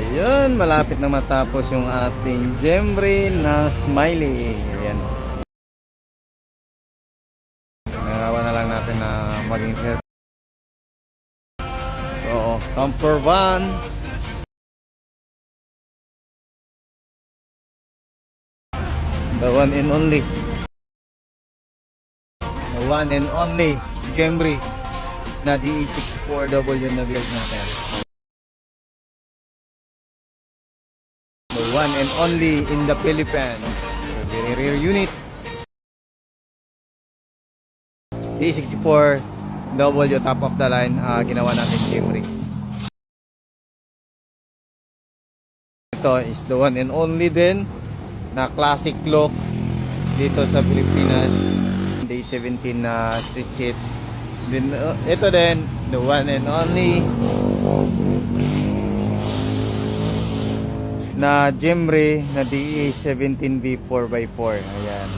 Ayun, malapit na matapos yung ating Gemry na Smiley. Ayan. Nagawa na lang natin na maging fair. Oo, camper van. The one and only. The one and only Gemry na DE64W na build natin. The one and only in the Philippines. The very rare unit. DE64W top of the line, ginawa natin Gemry. Ito is the one and only din na classic look dito sa Pilipinas. Day 17 na street seat. Then, ito din, the one and only na Gemry na DE17V 4x4. Ayan.